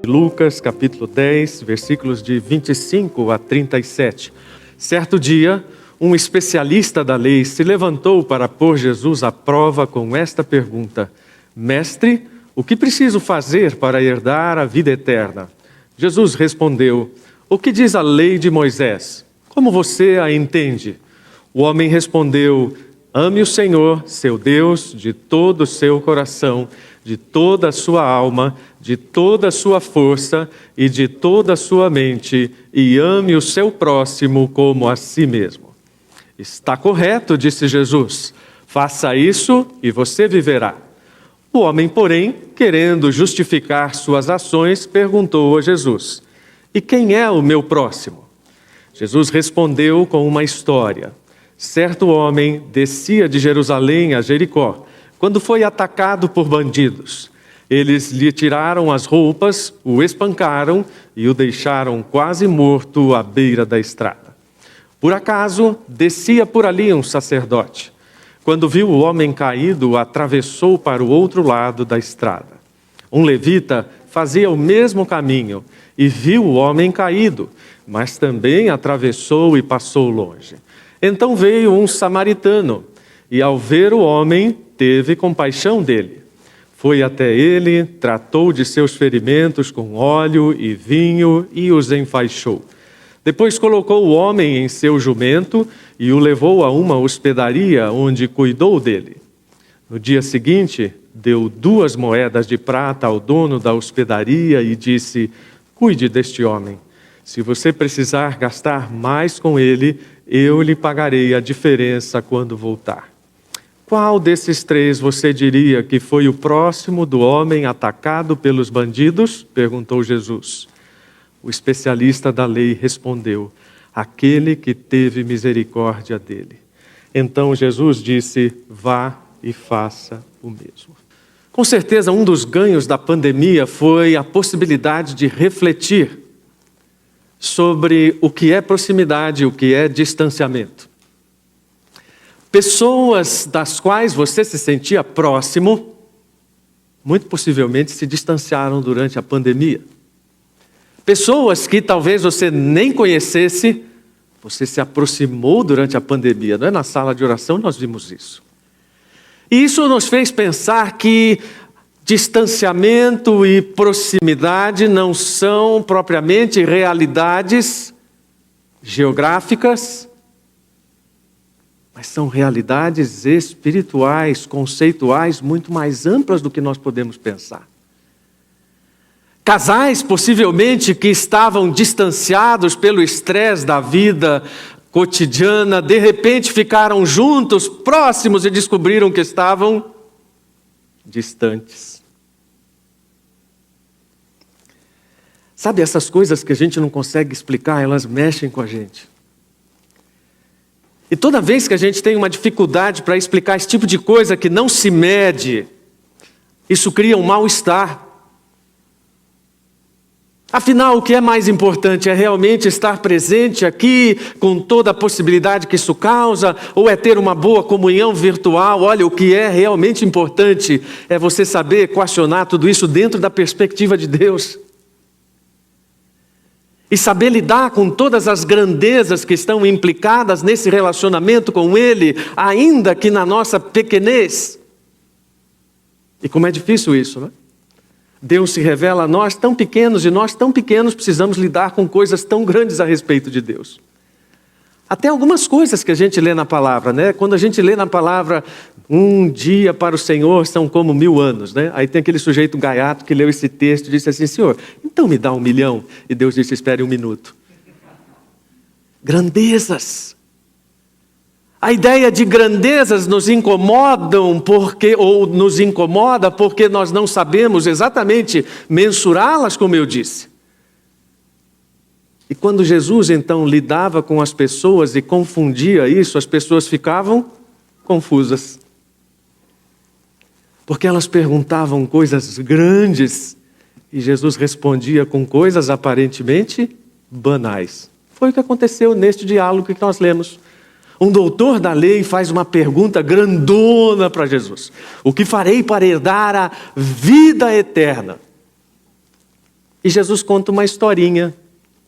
Lucas capítulo 10, versículos de 25 a 37. Certo dia, um especialista da lei se levantou para pôr Jesus à prova com esta pergunta: Mestre, o que preciso fazer para herdar a vida eterna? Jesus respondeu: O que diz a lei de Moisés? Como você a entende? O homem respondeu: Ame o Senhor, seu Deus, de todo o seu coração, de toda a sua alma, de toda a sua força e de toda a sua mente, e ame o seu próximo como a si mesmo. Está correto, disse Jesus. Faça isso e você viverá. O homem, porém, querendo justificar suas ações, perguntou a Jesus: E quem é o meu próximo? Jesus respondeu com uma história. Certo homem descia de Jerusalém a Jericó, quando foi atacado por bandidos. Eles lhe tiraram as roupas, o espancaram e o deixaram quase morto à beira da estrada. Por acaso, descia por ali um sacerdote. Quando viu o homem caído, atravessou para o outro lado da estrada. Um levita fazia o mesmo caminho e viu o homem caído, mas também atravessou e passou longe. Então veio um samaritano e, ao ver o homem, teve compaixão dele. Foi até ele, tratou de seus ferimentos com óleo e vinho e os enfaixou. Depois colocou o homem em seu jumento e o levou a uma hospedaria onde cuidou dele. No dia seguinte, deu 2 moedas de prata ao dono da hospedaria e disse: Cuide deste homem. Se você precisar gastar mais com ele, eu lhe pagarei a diferença quando voltar. Qual desses 3 você diria que foi o próximo do homem atacado pelos bandidos? Perguntou Jesus. O especialista da lei respondeu: Aquele que teve misericórdia dele. Então Jesus disse: Vá e faça o mesmo. Com certeza, um dos ganhos da pandemia foi a possibilidade de refletir sobre o que é proximidade e o que é distanciamento. Pessoas das quais você se sentia próximo, muito possivelmente se distanciaram durante a pandemia. Pessoas que talvez você nem conhecesse, você se aproximou durante a pandemia. Não é? Na sala de oração nós vimos isso. E isso nos fez pensar que distanciamento e proximidade não são propriamente realidades geográficas, mas são realidades espirituais, conceituais, muito mais amplas do que nós podemos pensar. Casais, possivelmente, que estavam distanciados pelo estresse da vida cotidiana, de repente ficaram juntos, próximos e descobriram que estavam distantes. Sabe, essas coisas que a gente não consegue explicar, elas mexem com a gente. E toda vez que a gente tem uma dificuldade para explicar esse tipo de coisa que não se mede, isso cria um mal-estar. Afinal, o que é mais importante? É realmente estar presente aqui com toda a possibilidade que isso causa? Ou é ter uma boa comunhão virtual? Olha, o que é realmente importante é você saber equacionar tudo isso dentro da perspectiva de Deus. E saber lidar com todas as grandezas que estão implicadas nesse relacionamento com Ele, ainda que na nossa pequenez. E como é difícil isso, né? Deus se revela a nós tão pequenos, e nós tão pequenos precisamos lidar com coisas tão grandes a respeito de Deus. Até algumas coisas que a gente lê na palavra, né? Quando a gente lê na palavra, 1 dia para o Senhor são como 1000 anos, né? Aí tem aquele sujeito gaiato que leu esse texto e disse assim: Senhor, então me dá 1 milhão. E Deus disse: espere 1 minuto. Grandezas. A ideia de grandezas nos incomodam nos incomoda porque nós não sabemos exatamente mensurá-las, como eu disse. E quando Jesus então lidava com as pessoas e confundia isso, as pessoas ficavam confusas. Porque elas perguntavam coisas grandes e Jesus respondia com coisas aparentemente banais. Foi o que aconteceu neste diálogo que nós lemos. Um doutor da lei faz uma pergunta grandona para Jesus: o que farei para herdar a vida eterna? E Jesus conta uma historinha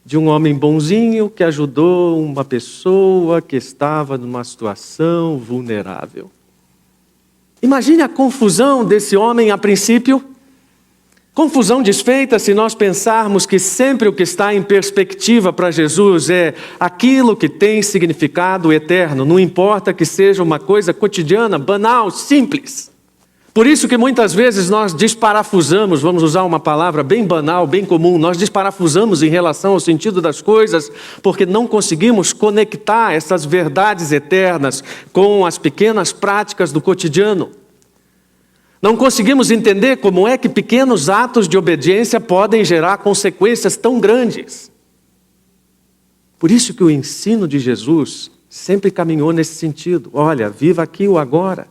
de um homem bonzinho que ajudou uma pessoa que estava numa situação vulnerável. Imagine a confusão desse homem a princípio. Confusão desfeita se nós pensarmos que sempre o que está em perspectiva para Jesus é aquilo que tem significado eterno, não importa que seja uma coisa cotidiana, banal, simples. Por isso que muitas vezes nós desparafusamos, vamos usar uma palavra bem banal, bem comum, nós desparafusamos em relação ao sentido das coisas, porque não conseguimos conectar essas verdades eternas com as pequenas práticas do cotidiano. Não conseguimos entender como é que pequenos atos de obediência podem gerar consequências tão grandes. Por isso que o ensino de Jesus sempre caminhou nesse sentido. Olha, viva aqui o agora.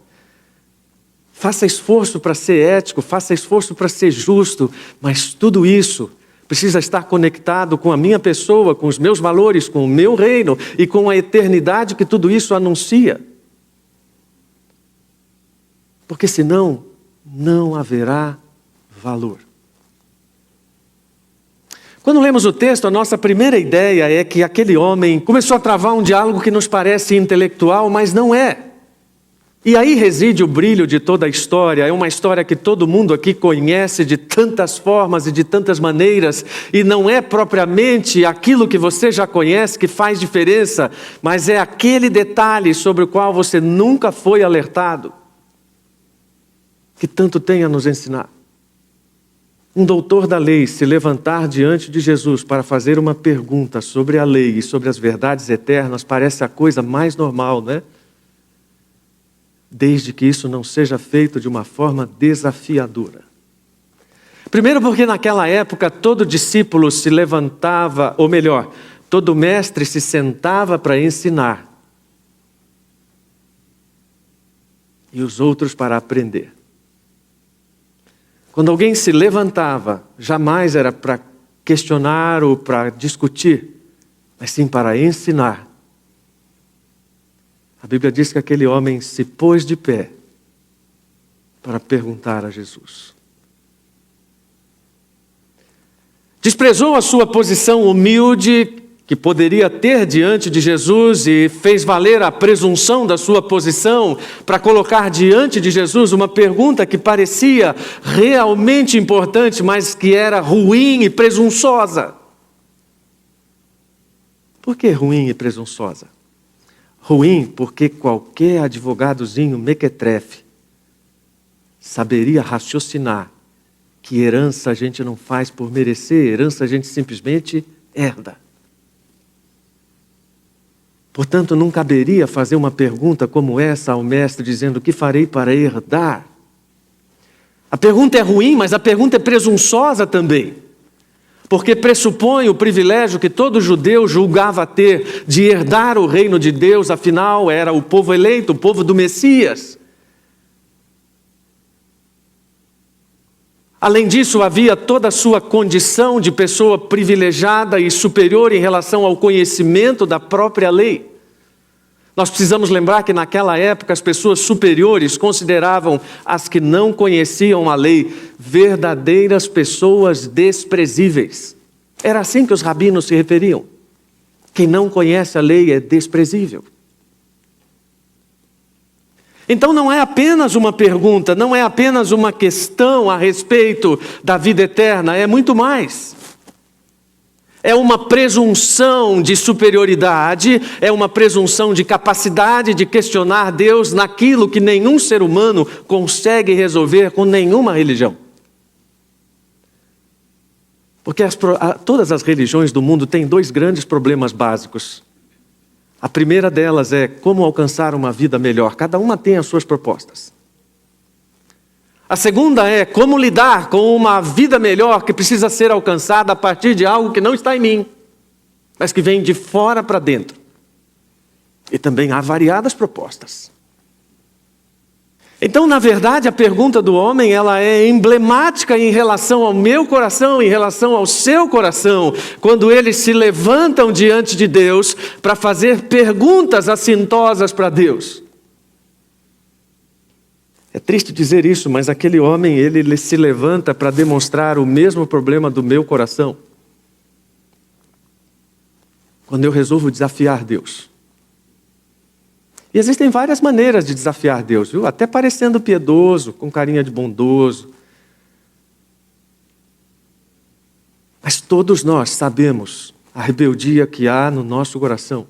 Faça esforço para ser ético, faça esforço para ser justo, mas tudo isso precisa estar conectado com a minha pessoa, com os meus valores, com o meu reino e com a eternidade que tudo isso anuncia. Porque senão, não haverá valor. Quando lemos o texto, a nossa primeira ideia é que aquele homem começou a travar um diálogo que nos parece intelectual, mas não é. E aí reside o brilho de toda a história. É uma história que todo mundo aqui conhece de tantas formas e de tantas maneiras, e não é propriamente aquilo que você já conhece que faz diferença, mas é aquele detalhe sobre o qual você nunca foi alertado, que tanto tem a nos ensinar. Um doutor da lei se levantar diante de Jesus para fazer uma pergunta sobre a lei e sobre as verdades eternas parece a coisa mais normal, né? Desde que isso não seja feito de uma forma desafiadora. Primeiro porque naquela época todo discípulo se levantava, ou melhor, todo mestre se sentava para ensinar. E os outros para aprender. Quando alguém se levantava, jamais era para questionar ou para discutir, mas sim para ensinar. A Bíblia diz que aquele homem se pôs de pé para perguntar a Jesus. Desprezou a sua posição humilde que poderia ter diante de Jesus e fez valer a presunção da sua posição para colocar diante de Jesus uma pergunta que parecia realmente importante, mas que era ruim e presunçosa. Por que ruim e presunçosa? Ruim porque qualquer advogadozinho mequetrefe saberia raciocinar que herança a gente não faz por merecer, herança a gente simplesmente herda. Portanto, não caberia fazer uma pergunta como essa ao mestre, dizendo: o que farei para herdar? A pergunta é ruim, mas a pergunta é presunçosa também. Porque pressupõe o privilégio que todo judeu julgava ter de herdar o reino de Deus, afinal era o povo eleito, o povo do Messias. Além disso, havia toda a sua condição de pessoa privilegiada e superior em relação ao conhecimento da própria lei. Nós precisamos lembrar que naquela época as pessoas superiores consideravam as que não conheciam a lei verdadeiras pessoas desprezíveis. Era assim que os rabinos se referiam. Quem não conhece a lei é desprezível. Então não é apenas uma pergunta, não é apenas uma questão a respeito da vida eterna, é muito mais. É uma presunção de superioridade, é uma presunção de capacidade de questionar Deus naquilo que nenhum ser humano consegue resolver com nenhuma religião. Porque todas as religiões do mundo têm dois grandes problemas básicos. A primeira delas é como alcançar uma vida melhor. Cada uma tem as suas propostas. A segunda é como lidar com uma vida melhor que precisa ser alcançada a partir de algo que não está em mim, mas que vem de fora para dentro. E também há variadas propostas. Então, na verdade, a pergunta do homem, ela é emblemática em relação ao meu coração, em relação ao seu coração, quando eles se levantam diante de Deus para fazer perguntas assintosas para Deus. É triste dizer isso, mas aquele homem, ele se levanta para demonstrar o mesmo problema do meu coração. Quando eu resolvo desafiar Deus. E existem várias maneiras de desafiar Deus, viu? Até parecendo piedoso, com carinha de bondoso. Mas todos nós sabemos a rebeldia que há no nosso coração.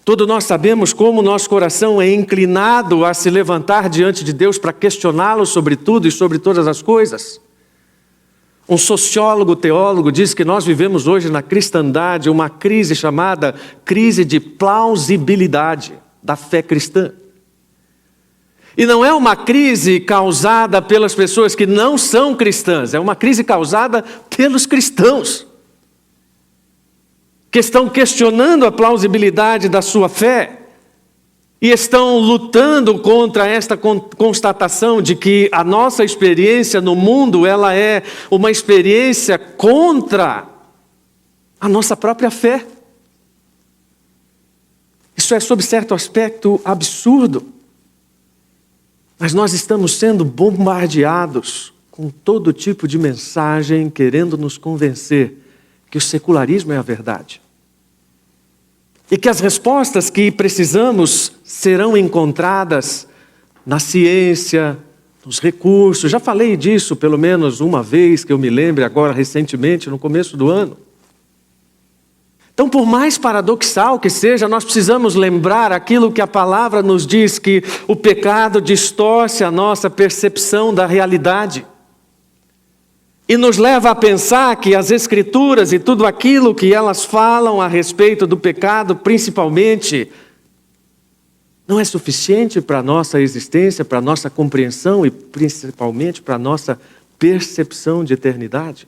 Todos nós sabemos como o nosso coração é inclinado a se levantar diante de Deus para questioná-lo sobre tudo e sobre todas as coisas. Um sociólogo, teólogo, diz que nós vivemos hoje na cristandade uma crise chamada crise de plausibilidade da fé cristã. E não é uma crise causada pelas pessoas que não são cristãs, é uma crise causada pelos cristãos, que estão questionando a plausibilidade da sua fé e estão lutando contra esta constatação de que a nossa experiência no mundo, ela é uma experiência contra a nossa própria fé. Isso é, sob certo aspecto, absurdo. Mas nós estamos sendo bombardeados com todo tipo de mensagem querendo nos convencer que o secularismo é a verdade. E que as respostas que precisamos serão encontradas na ciência, nos recursos. Já falei disso pelo menos uma vez, que eu me lembre agora recentemente, no começo do ano. Então, por mais paradoxal que seja, nós precisamos lembrar aquilo que a palavra nos diz, que o pecado distorce a nossa percepção da realidade. E nos leva a pensar que as Escrituras e tudo aquilo que elas falam a respeito do pecado, principalmente, não é suficiente para a nossa existência, para a nossa compreensão e principalmente para a nossa percepção de eternidade.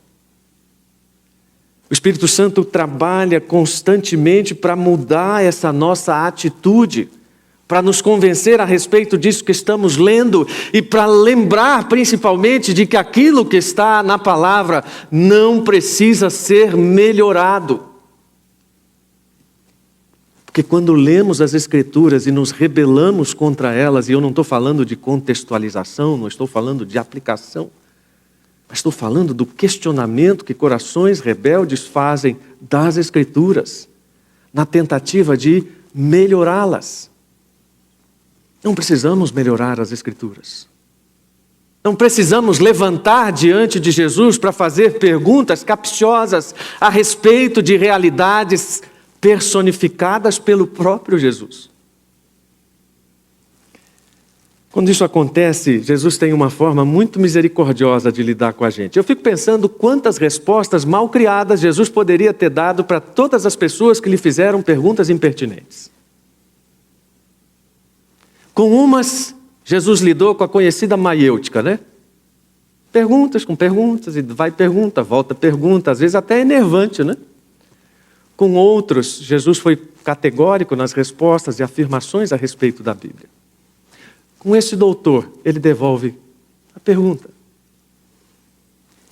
O Espírito Santo trabalha constantemente para mudar essa nossa atitude, para nos convencer a respeito disso que estamos lendo e para lembrar principalmente de que aquilo que está na palavra não precisa ser melhorado. Porque quando lemos as Escrituras e nos rebelamos contra elas, e eu não estou falando de contextualização, não estou falando de aplicação, mas estou falando do questionamento que corações rebeldes fazem das Escrituras, na tentativa de melhorá-las. Não precisamos melhorar as Escrituras. Não precisamos levantar diante de Jesus para fazer perguntas capciosas a respeito de realidades personificadas pelo próprio Jesus. Quando isso acontece, Jesus tem uma forma muito misericordiosa de lidar com a gente. Eu fico pensando quantas respostas mal criadas Jesus poderia ter dado para todas as pessoas que lhe fizeram perguntas impertinentes. Com umas, Jesus lidou com a conhecida maiêutica, né? Perguntas com perguntas, e vai pergunta, volta pergunta, às vezes até enervante, né? Com outros, Jesus foi categórico nas respostas e afirmações a respeito da Bíblia. Com esse doutor, ele devolve a pergunta.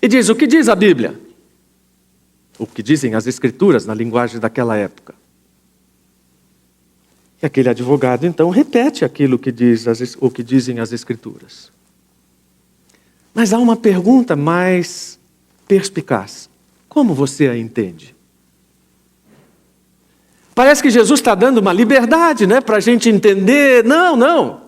E diz, o que diz a Bíblia? O que dizem as Escrituras na linguagem daquela época. E aquele advogado, então, repete aquilo que o que dizem as Escrituras. Mas há uma pergunta mais perspicaz. Como você a entende? Parece que Jesus está dando uma liberdade, né, para a gente entender. Não.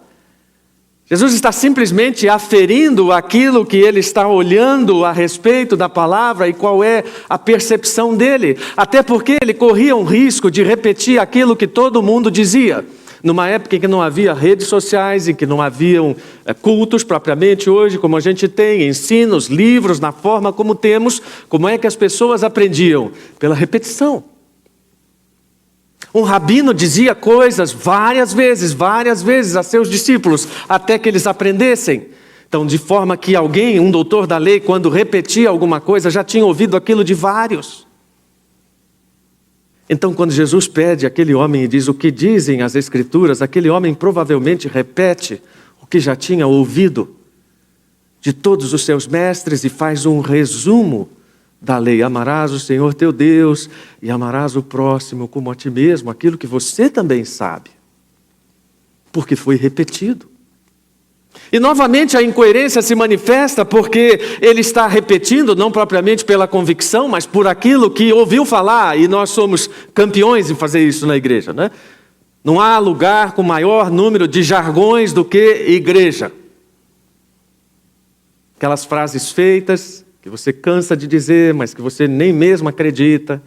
Jesus está simplesmente aferindo aquilo que ele está olhando a respeito da palavra e qual é a percepção dele. Até porque ele corria um risco de repetir aquilo que todo mundo dizia. Numa época em que não havia redes sociais, em que não haviam cultos propriamente hoje, como a gente tem, ensinos, livros, na forma como temos, como é que as pessoas aprendiam? Pela repetição. Um rabino dizia coisas várias vezes a seus discípulos, até que eles aprendessem. Então, de forma que alguém, um doutor da lei, quando repetia alguma coisa, já tinha ouvido aquilo de vários. Então, quando Jesus pede àquele homem e diz o que dizem as Escrituras, aquele homem provavelmente repete o que já tinha ouvido de todos os seus mestres e faz um resumo da lei. Amarás o Senhor teu Deus e amarás o próximo como a ti mesmo, aquilo que você também sabe. Porque foi repetido. E novamente a incoerência se manifesta porque ele está repetindo, não propriamente pela convicção, mas por aquilo que ouviu falar, e nós somos campeões em fazer isso na igreja, né? Não há lugar com maior número de jargões do que igreja. Aquelas frases feitas, que você cansa de dizer, mas que você nem mesmo acredita.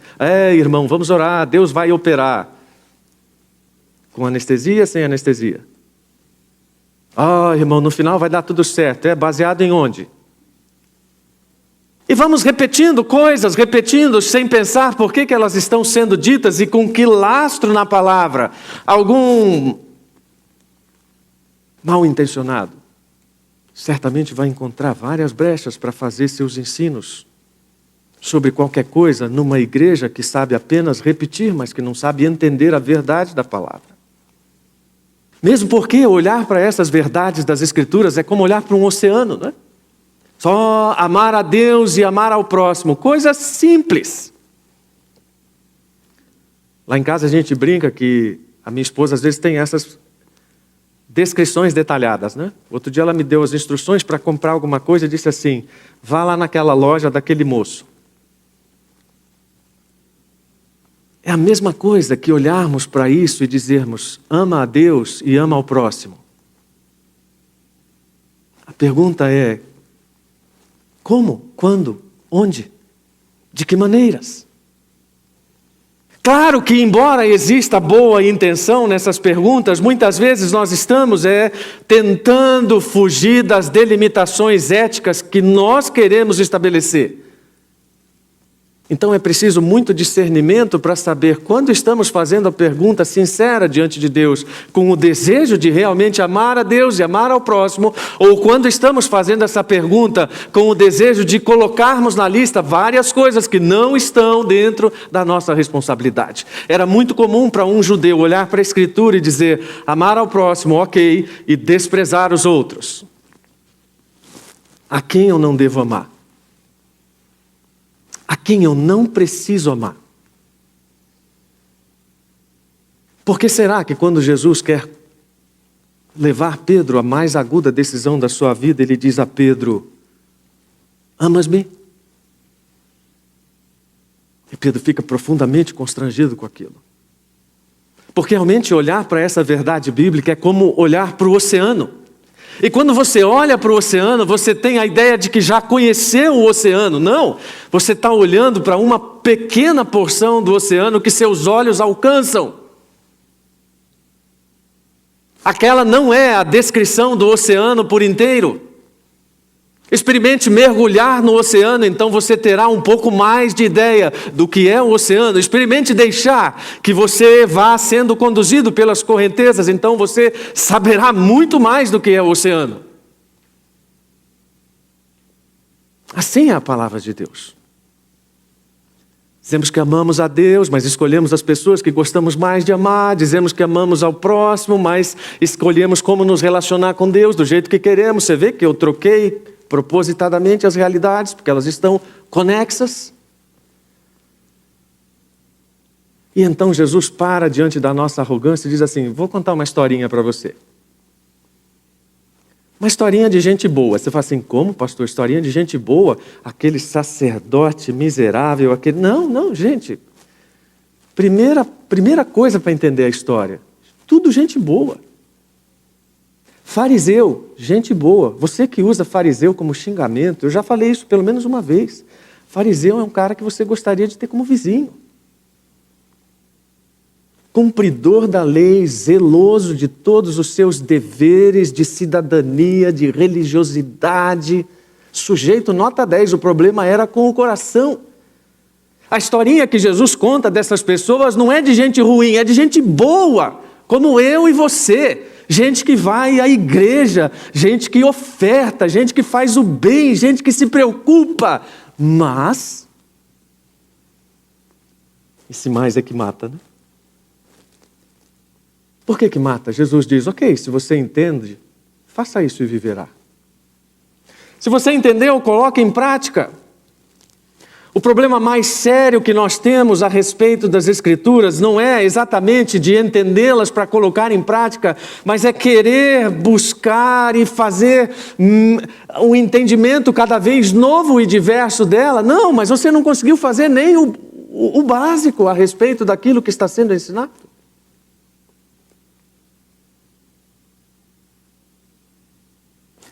Irmão, vamos orar, Deus vai operar. Com anestesia, sem anestesia? Irmão, no final vai dar tudo certo. É baseado em onde? E vamos repetindo coisas, sem pensar por que elas estão sendo ditas e com que lastro na palavra. Algum mal intencionado certamente vai encontrar várias brechas para fazer seus ensinos sobre qualquer coisa numa igreja que sabe apenas repetir, mas que não sabe entender a verdade da palavra. Mesmo porque olhar para essas verdades das Escrituras é como olhar para um oceano, né? Só amar a Deus e amar ao próximo, coisas simples. Lá em casa a gente brinca que a minha esposa às vezes tem essas descrições detalhadas, né? Outro dia ela me deu as instruções para comprar alguma coisa e disse assim: vá lá naquela loja daquele moço. É a mesma coisa que olharmos para isso e dizermos, ama a Deus e ama ao próximo. A pergunta é, como, quando, onde, de que maneiras? Claro que embora exista boa intenção nessas perguntas, muitas vezes nós estamos tentando fugir das delimitações éticas que nós queremos estabelecer. Então é preciso muito discernimento para saber quando estamos fazendo a pergunta sincera diante de Deus, com o desejo de realmente amar a Deus e amar ao próximo, ou quando estamos fazendo essa pergunta com o desejo de colocarmos na lista várias coisas que não estão dentro da nossa responsabilidade. Era muito comum para um judeu olhar para a Escritura e dizer, amar ao próximo, ok, e desprezar os outros. A quem eu não devo amar? A quem eu não preciso amar? Por que será que quando Jesus quer levar Pedro à mais aguda decisão da sua vida, ele diz a Pedro, amas-me? E Pedro fica profundamente constrangido com aquilo. Porque realmente olhar para essa verdade bíblica é como olhar para o oceano. E quando você olha para o oceano, você tem a ideia de que já conheceu o oceano. Não, você está olhando para uma pequena porção do oceano que seus olhos alcançam. Aquela não é a descrição do oceano por inteiro. Experimente mergulhar no oceano, então você terá um pouco mais de ideia do que é o oceano. Experimente deixar que você vá sendo conduzido pelas correntezas, então você saberá muito mais do que é o oceano. Assim é a palavra de Deus. Dizemos que amamos a Deus, mas escolhemos as pessoas que gostamos mais de amar. Dizemos que amamos ao próximo, mas escolhemos como nos relacionar com Deus do jeito que queremos. Você vê que eu troquei propositadamente as realidades, porque elas estão conexas. E então Jesus para diante da nossa arrogância e diz assim, vou contar uma historinha para você. Uma historinha de gente boa. Você fala assim, como, pastor? Historinha de gente boa? Aquele sacerdote miserável, aquele... Não, gente. Primeira coisa para entender a história. Tudo gente boa. Fariseu, gente boa. Você que usa fariseu como xingamento, eu já falei isso pelo menos uma vez. Fariseu é um cara que você gostaria de ter como vizinho. Cumpridor da lei, zeloso de todos os seus deveres de cidadania, de religiosidade. Sujeito nota 10, o problema era com o coração. A historinha que Jesus conta dessas pessoas não é de gente ruim, é de gente boa, como eu e você. Gente que vai à igreja, gente que oferta, gente que faz o bem, gente que se preocupa. Mas, esse mais é que mata, né? Por que mata? Jesus diz, ok, se você entende, faça isso e viverá. Se você entendeu, coloque em prática. O problema mais sério que nós temos a respeito das Escrituras não é exatamente de entendê-las para colocar em prática, mas é querer buscar e fazer um entendimento cada vez novo e diverso dela. Não, mas você não conseguiu fazer nem o básico a respeito daquilo que está sendo ensinado.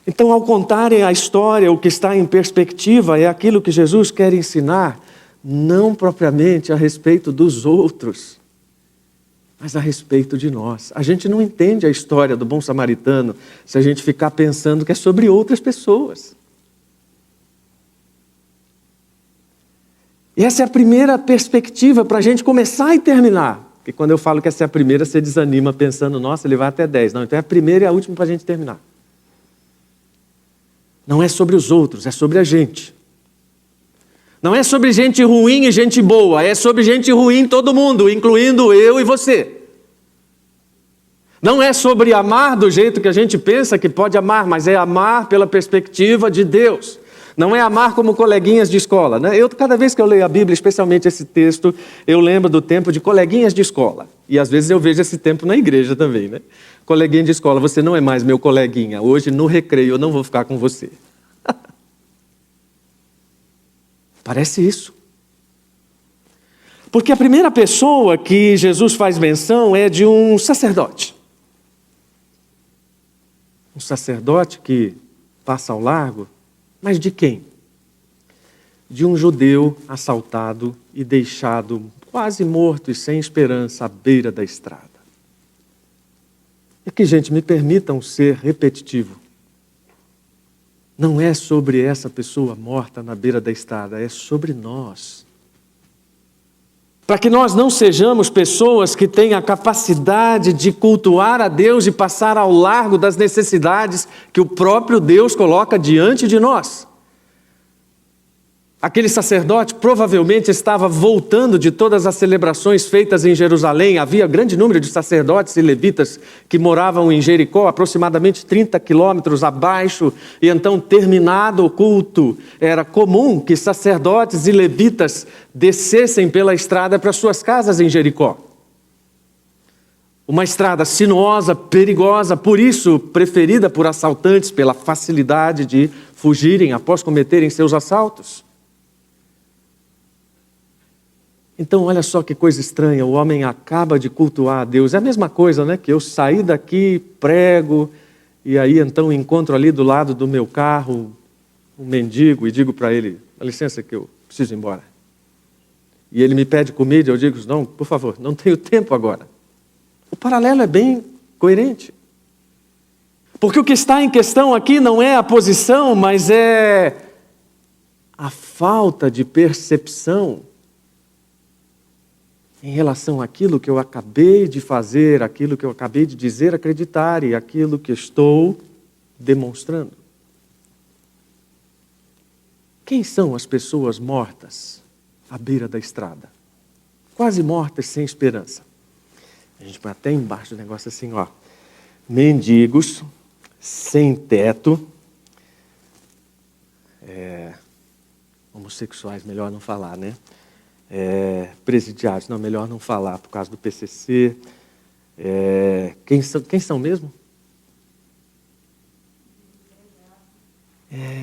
Então, ao contarem a história, o que está em perspectiva é aquilo que Jesus quer ensinar, não propriamente a respeito dos outros, mas a respeito de nós. A gente não entende a história do bom samaritano se a gente ficar pensando que é sobre outras pessoas. E essa é a primeira perspectiva para a gente começar e terminar. Porque quando eu falo que essa é a primeira, você desanima pensando, nossa, ele vai até 10. Não, então é a primeira e a última para a gente terminar. Não é sobre os outros, é sobre a gente. Não é sobre gente ruim e gente boa, é sobre gente ruim todo mundo, incluindo eu e você. Não é sobre amar do jeito que a gente pensa que pode amar, mas é amar pela perspectiva de Deus. Não é amar como coleguinhas de escola, né? Cada vez que eu leio a Bíblia, especialmente esse texto, eu lembro do tempo de coleguinhas de escola. E às vezes eu vejo esse tempo na igreja também, né? Coleguinha de escola, você não é mais meu coleguinha. Hoje, no recreio, eu não vou ficar com você. Parece isso. Porque a primeira pessoa que Jesus faz menção é de um sacerdote. Um sacerdote que passa ao largo, mas de quem? De um judeu assaltado e deixado quase morto e sem esperança à beira da estrada. E aqui, gente, me permitam ser repetitivo. Não é sobre essa pessoa morta na beira da estrada, é sobre nós. Para que nós não sejamos pessoas que têm a capacidade de cultuar a Deus e passar ao largo das necessidades que o próprio Deus coloca diante de nós. Aquele sacerdote provavelmente estava voltando de todas as celebrações feitas em Jerusalém. Havia grande número de sacerdotes e levitas que moravam em Jericó, aproximadamente 30 quilômetros abaixo. E então, terminado o culto, era comum que sacerdotes e levitas descessem pela estrada para suas casas em Jericó. Uma estrada sinuosa, perigosa, por isso preferida por assaltantes pela facilidade de fugirem após cometerem seus assaltos. Então, olha só que coisa estranha, o homem acaba de cultuar a Deus. É a mesma coisa, né? Que eu saí daqui, prego, e aí então encontro ali do lado do meu carro um mendigo e digo para ele, dá licença que eu preciso ir embora. E ele me pede comida, eu digo, não, por favor, não tenho tempo agora. O paralelo é bem coerente. Porque o que está em questão aqui não é a posição, mas é a falta de percepção em relação àquilo que eu acabei de fazer, aquilo que eu acabei de dizer, acreditar e aquilo que estou demonstrando. Quem são as pessoas mortas à beira da estrada? Quase mortas sem esperança. A gente põe até embaixo do negócio assim, ó. Mendigos, sem teto, homossexuais, melhor não falar, né? Presidiários, não, melhor não falar por causa do PCC. Quem são mesmo?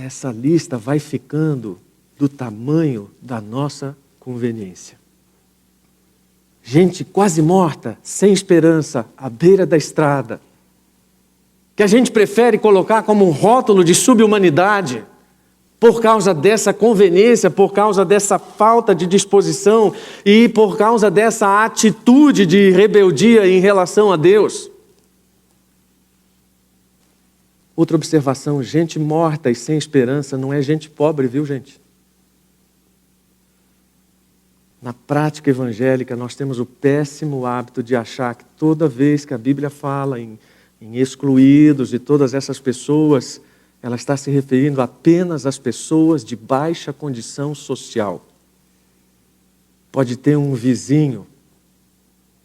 Essa lista vai ficando do tamanho da nossa conveniência. Gente quase morta, sem esperança, à beira da estrada, que a gente prefere colocar como um rótulo de subhumanidade, por causa dessa conveniência, por causa dessa falta de disposição e por causa dessa atitude de rebeldia em relação a Deus. Outra observação, gente morta e sem esperança não é gente pobre, viu, gente? Na prática evangélica, nós temos o péssimo hábito de achar que toda vez que a Bíblia fala em excluídos e todas essas pessoas, ela está se referindo apenas às pessoas de baixa condição social. Pode ter um vizinho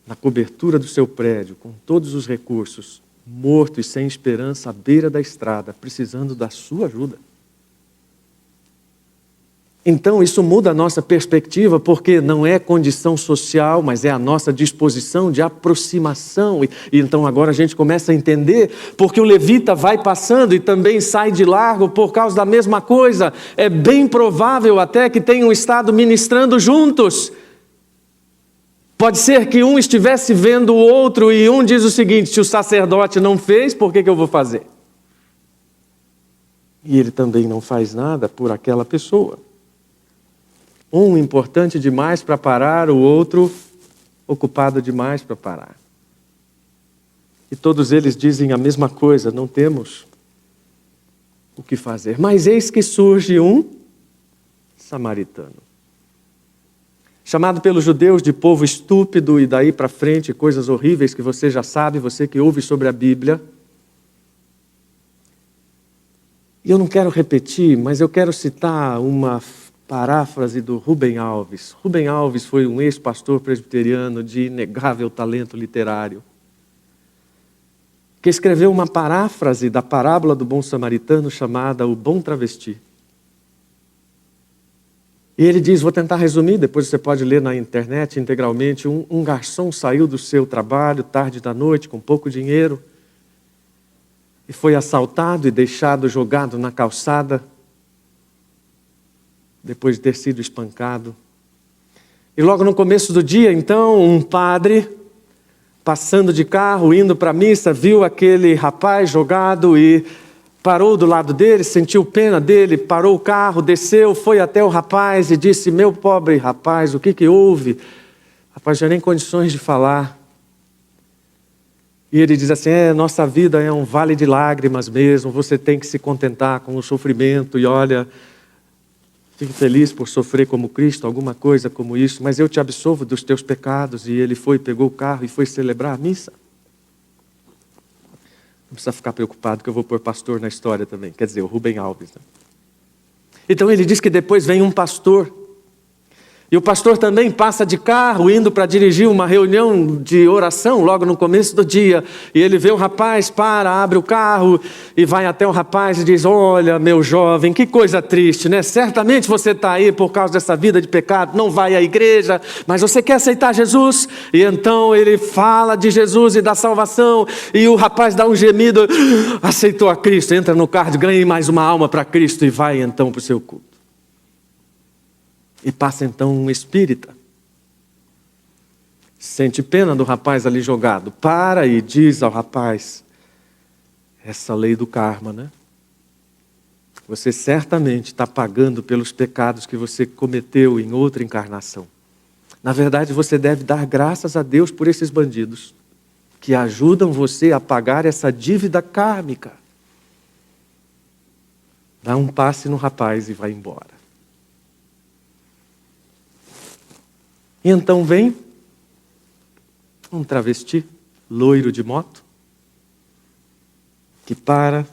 na cobertura do seu prédio, com todos os recursos, morto e sem esperança à beira da estrada, precisando da sua ajuda. Então isso muda a nossa perspectiva, porque não é condição social, mas é a nossa disposição de aproximação. E então agora a gente começa a entender porque o levita vai passando e também sai de largo por causa da mesma coisa. É bem provável até que tenham estado ministrando juntos. Pode ser que um estivesse vendo o outro e um diz o seguinte: se o sacerdote não fez, por que eu vou fazer? E ele também não faz nada por aquela pessoa. Um importante demais para parar, o outro ocupado demais para parar. E todos eles dizem a mesma coisa: não temos o que fazer. Mas eis que surge um samaritano, chamado pelos judeus de povo estúpido, e daí para frente coisas horríveis que você já sabe, você que ouve sobre a Bíblia. E eu não quero repetir, mas eu quero citar uma paráfrase do Rubem Alves. Rubem Alves foi um ex-pastor presbiteriano de inegável talento literário, que escreveu uma paráfrase da parábola do bom samaritano chamada O Bom Travesti. E ele diz, vou tentar resumir, depois você pode ler na internet integralmente: um garçom saiu do seu trabalho tarde da noite com pouco dinheiro e foi assaltado e deixado jogado na calçada depois de ter sido espancado. E logo no começo do dia, então, um padre, passando de carro, indo para a missa, viu aquele rapaz jogado e parou do lado dele, sentiu pena dele, parou o carro, desceu, foi até o rapaz e disse: meu pobre rapaz, o que houve? O rapaz já nem condições de falar. E ele diz assim: nossa vida é um vale de lágrimas mesmo, você tem que se contentar com o sofrimento, e olha, fique feliz por sofrer como Cristo, alguma coisa como isso, mas eu te absolvo dos teus pecados. E ele foi, pegou o carro e foi celebrar a missa. Não precisa ficar preocupado que eu vou pôr pastor na história também, quer dizer, o Rubem Alves, né? Então ele diz que depois vem um pastor, e o pastor também passa de carro, indo para dirigir uma reunião de oração logo no começo do dia. E ele vê o rapaz, abre o carro e vai até o rapaz e diz: olha, meu jovem, que coisa triste, né? Certamente você está aí por causa dessa vida de pecado, não vai à igreja, mas você quer aceitar Jesus? E então ele fala de Jesus e da salvação, e o rapaz dá um gemido: aceitou a Cristo, entra no carro, ganha mais uma alma para Cristo e vai então para o seu culto. E passa então um espírita, sente pena do rapaz ali jogado, para e diz ao rapaz: essa lei do karma, né? Você certamente está pagando pelos pecados que você cometeu em outra encarnação. Na verdade, você deve dar graças a Deus por esses bandidos que ajudam você a pagar essa dívida kármica. Dá um passe no rapaz e vai embora. E então vem um travesti, loiro de moto, que para,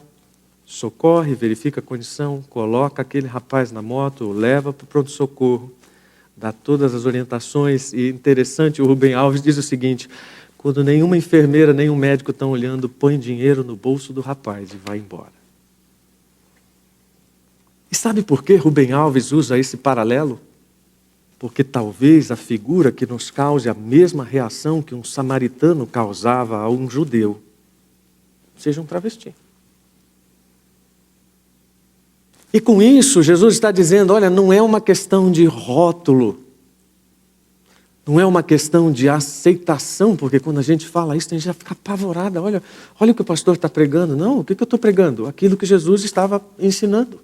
socorre, verifica a condição, coloca aquele rapaz na moto, o leva para o pronto-socorro, dá todas as orientações. E interessante, o Rubem Alves diz o seguinte: quando nenhuma enfermeira, nem um médico estão olhando, põe dinheiro no bolso do rapaz e vai embora. E sabe por que Rubem Alves usa esse paralelo? Porque talvez a figura que nos cause a mesma reação que um samaritano causava a um judeu seja um travesti. E com isso, Jesus está dizendo: olha, não é uma questão de rótulo, não é uma questão de aceitação, porque quando a gente fala isso, a gente já fica apavorada. Olha o que o pastor está pregando. Não, o que eu estou pregando? Aquilo que Jesus estava ensinando.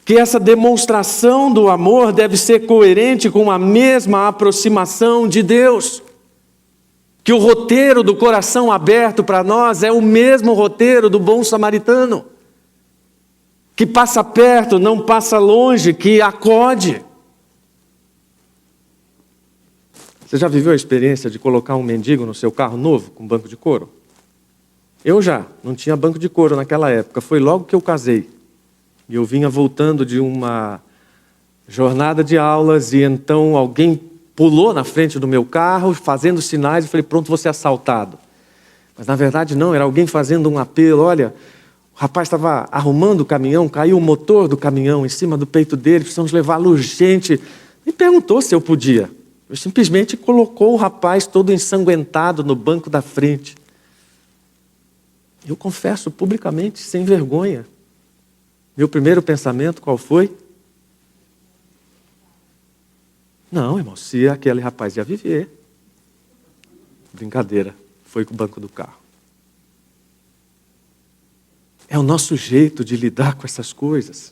Que essa demonstração do amor deve ser coerente com a mesma aproximação de Deus. Que o roteiro do coração aberto para nós é o mesmo roteiro do bom samaritano. Que passa perto, não passa longe, que acode. Você já viveu a experiência de colocar um mendigo no seu carro novo com banco de couro? Eu já, não tinha banco de couro naquela época, foi logo que eu casei. E eu vinha voltando de uma jornada de aulas e então alguém pulou na frente do meu carro, fazendo sinais, e falei: pronto, vou ser assaltado. Mas na verdade não, era alguém fazendo um apelo: olha, o O rapaz estava arrumando o caminhão, caiu o motor do caminhão em cima do peito dele, precisamos levá-lo urgente. Me perguntou se eu podia. Eu simplesmente colocou o rapaz todo ensanguentado no banco da frente. Eu confesso publicamente, sem vergonha. Meu primeiro pensamento qual foi? Não, irmão, se aquele rapaz ia viver. Brincadeira, foi com o banco do carro. É o nosso jeito de lidar com essas coisas.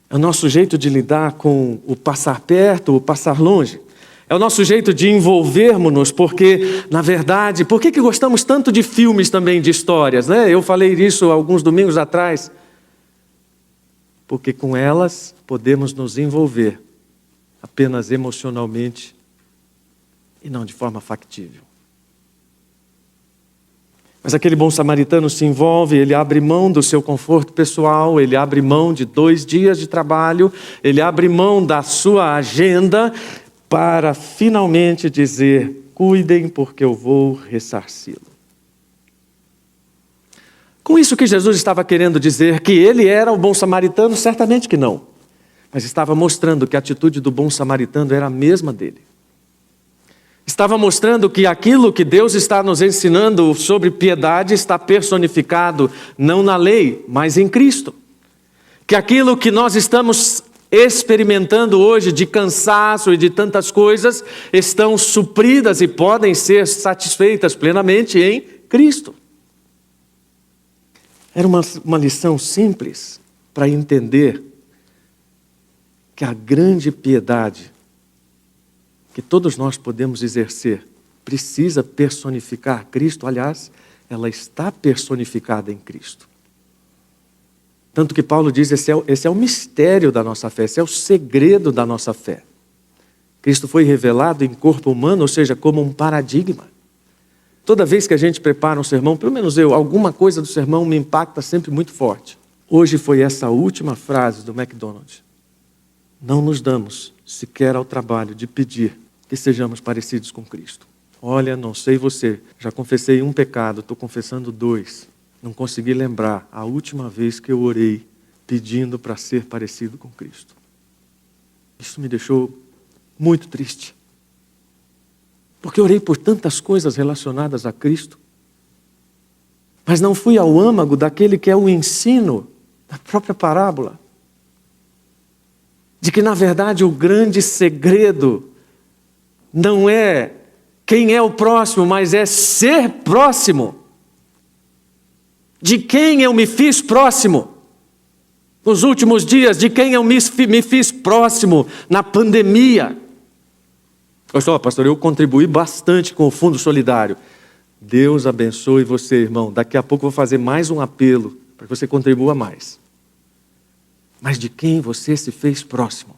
É o nosso jeito de lidar com o passar perto, o passar longe. É o nosso jeito de envolvermos-nos, porque, na verdade, por que gostamos tanto de filmes também, de histórias, né? Eu falei isso alguns domingos atrás. Porque com elas podemos nos envolver apenas emocionalmente e não de forma factível. Mas aquele bom samaritano se envolve, ele abre mão do seu conforto pessoal, ele abre mão de 2 dias de trabalho, ele abre mão da sua agenda para finalmente dizer: cuidem porque eu vou ressarci-lo. Com isso que Jesus estava querendo dizer que ele era o bom samaritano? Certamente que não. Mas estava mostrando que a atitude do bom samaritano era a mesma dele. Estava mostrando que aquilo que Deus está nos ensinando sobre piedade está personificado não na lei, mas em Cristo. Que aquilo que nós estamos experimentando hoje de cansaço e de tantas coisas estão supridas e podem ser satisfeitas plenamente em Cristo. Era uma lição simples para entender que a grande piedade que todos nós podemos exercer precisa personificar Cristo. Aliás, ela está personificada em Cristo. Tanto que Paulo diz, esse é o mistério da nossa fé, esse é o segredo da nossa fé. Cristo foi revelado em corpo humano, ou seja, como um paradigma. Toda vez que a gente prepara um sermão, pelo menos eu, alguma coisa do sermão me impacta sempre muito forte. Hoje foi essa última frase do McDonald's. Não nos damos sequer ao trabalho de pedir que sejamos parecidos com Cristo. Olha, não sei você, já confessei 1 pecado, estou confessando 2. Não consegui lembrar a última vez que eu orei pedindo para ser parecido com Cristo. Isso me deixou muito triste. Porque orei por tantas coisas relacionadas a Cristo, mas não fui ao âmago daquele que é o ensino da própria parábola. De que, na verdade, o grande segredo não é quem é o próximo, mas é ser próximo. De quem eu me fiz próximo nos últimos dias, de quem eu me fiz próximo na pandemia. Pastor, eu contribuí bastante com o Fundo Solidário. Deus abençoe você, irmão. Daqui a pouco eu vou fazer mais um apelo para que você contribua mais. Mas de quem você se fez próximo?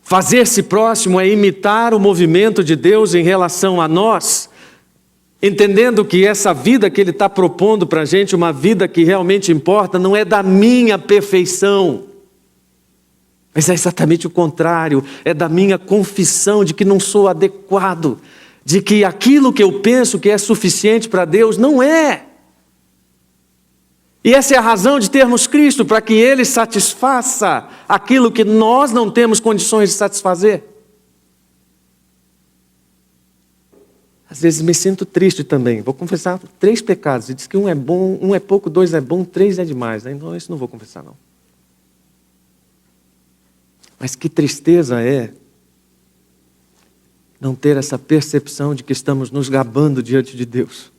Fazer-se próximo é imitar o movimento de Deus em relação a nós, entendendo que essa vida que Ele está propondo para a gente, uma vida que realmente importa, não é da minha perfeição, mas é exatamente o contrário, é da minha confissão de que não sou adequado, de que aquilo que eu penso que é suficiente para Deus não é. E essa é a razão de termos Cristo, para que Ele satisfaça aquilo que nós não temos condições de satisfazer. Às vezes me sinto triste também. Vou confessar 3 pecados. E diz que 1 é bom, 1 é pouco, 2 é bom, 3 é demais. Né? Então isso não vou confessar não. Mas que tristeza é não ter essa percepção de que estamos nos gabando diante de Deus.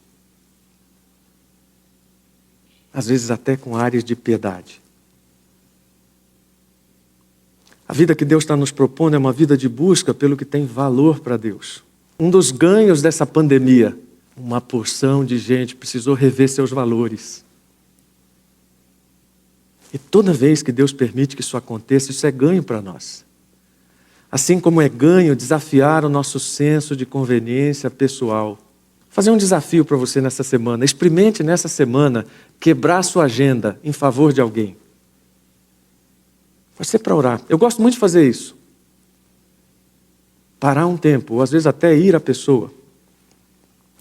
Às vezes até com áreas de piedade. A vida que Deus está nos propondo é uma vida de busca pelo que tem valor para Deus. Um dos ganhos dessa pandemia, uma porção de gente precisou rever seus valores. E toda vez que Deus permite que isso aconteça, isso é ganho para nós. Assim como é ganho desafiar o nosso senso de conveniência pessoal. Vou fazer um desafio para você nessa semana. Experimente nessa semana quebrar sua agenda em favor de alguém. Vai ser para orar. Eu gosto muito de fazer isso. Parar um tempo, ou às vezes até ir à pessoa.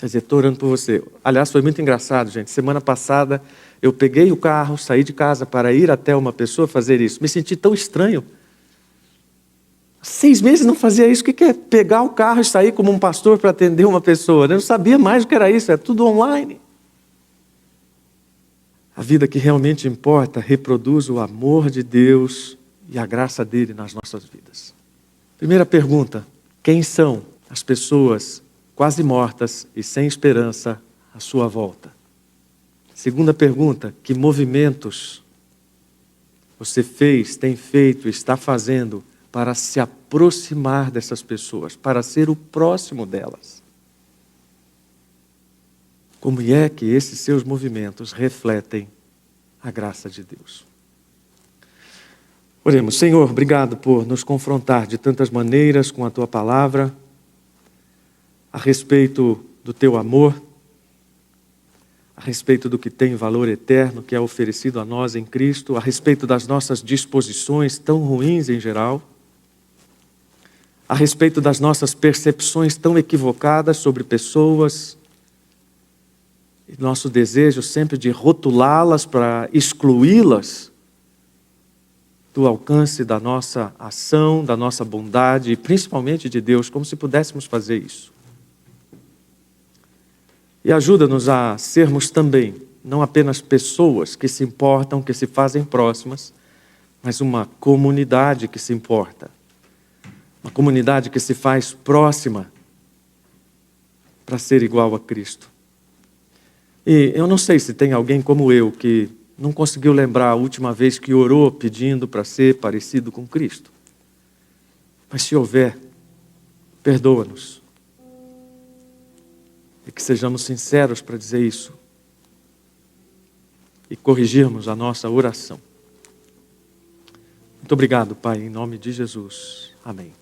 Quer dizer, estou orando por você. Aliás, foi muito engraçado, gente. Semana passada, eu peguei o carro, saí de casa para ir até uma pessoa fazer isso. Me senti tão estranho. 6 meses não fazia isso. O que é pegar o carro e sair como um pastor para atender uma pessoa? Eu não sabia mais o que era isso, é tudo online. A vida que realmente importa reproduz o amor de Deus e a graça dele nas nossas vidas. Primeira pergunta: quem são as pessoas quase mortas e sem esperança à sua volta? Segunda pergunta: que movimentos você fez, tem feito, está fazendo para se aproximar dessas pessoas, para ser o próximo delas? Como é que esses seus movimentos refletem a graça de Deus? Oremos. Senhor, obrigado por nos confrontar de tantas maneiras com a Tua palavra, a respeito do Teu amor, a respeito do que tem valor eterno, que é oferecido a nós em Cristo, a respeito das nossas disposições tão ruins em geral, a respeito das nossas percepções tão equivocadas sobre pessoas, e nosso desejo sempre de rotulá-las para excluí-las do alcance da nossa ação, da nossa bondade e principalmente de Deus, como se pudéssemos fazer isso. E ajuda-nos a sermos também, não apenas pessoas que se importam, que se fazem próximas, mas uma comunidade que se importa. Uma comunidade que se faz próxima para ser igual a Cristo. E eu não sei se tem alguém como eu que não conseguiu lembrar a última vez que orou pedindo para ser parecido com Cristo. Mas se houver, perdoa-nos. E que sejamos sinceros para dizer isso. E corrigirmos a nossa oração. Muito obrigado, Pai, em nome de Jesus. Amém.